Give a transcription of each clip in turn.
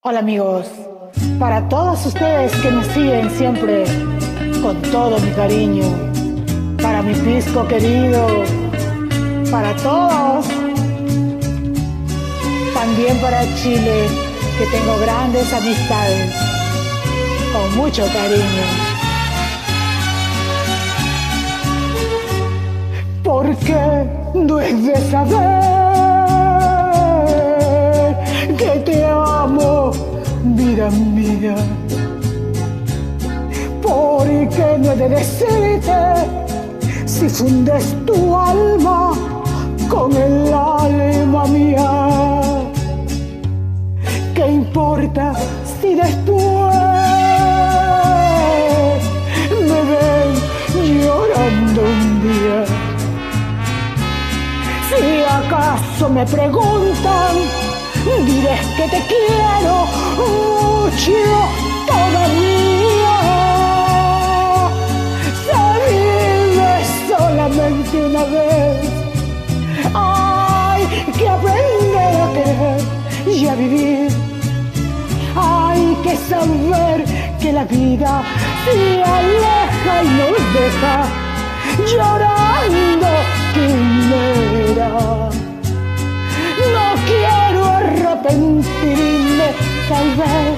Hola amigos, para todos ustedes que me siguen siempre con todo mi cariño, para mi pisco querido, para todos, también para Chile, que tengo grandes amistades, con mucho cariño. Porque no es de saber que te amo, vida mía. Porque no he de decirte si fundes tu alma con el alma mía. ¿Qué importa si después me ven llorando un día? Si acaso me preguntan, diré que te quiero mucho todavía. Se vive solamente una vez. Hay que aprender a querer y a vivir. Hay que saber que la vida se aleja y nos deja llorando quimera. No quiero arrepentirme tal vez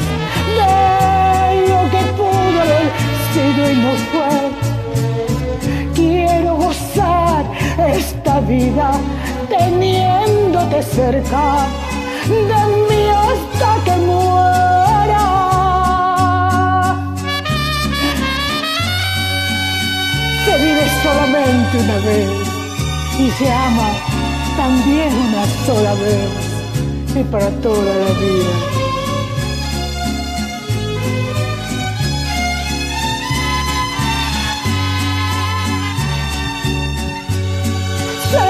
de lo que pudo haber sido y no fue. Quiero gozar esta vida teniéndote cerca de mí hasta que muera. Se vive solamente una vez y se ama también una sola vez y para toda la vida. Se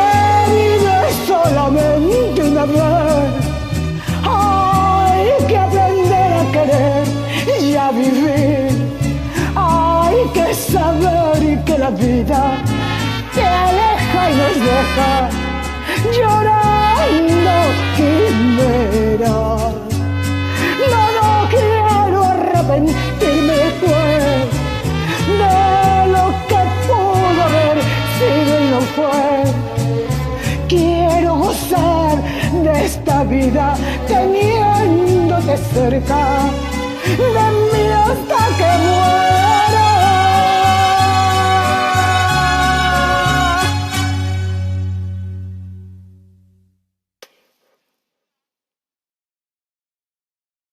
vive solamente una vez. Hay que aprender a querer y a vivir. Hay que saber que la vida te aleja y nos deja llorando quimeras. No quiero arrepentirme después de lo que pudo haber sido y no fue. Quiero gozar de esta vida teniéndote cerca de mí hasta que muera.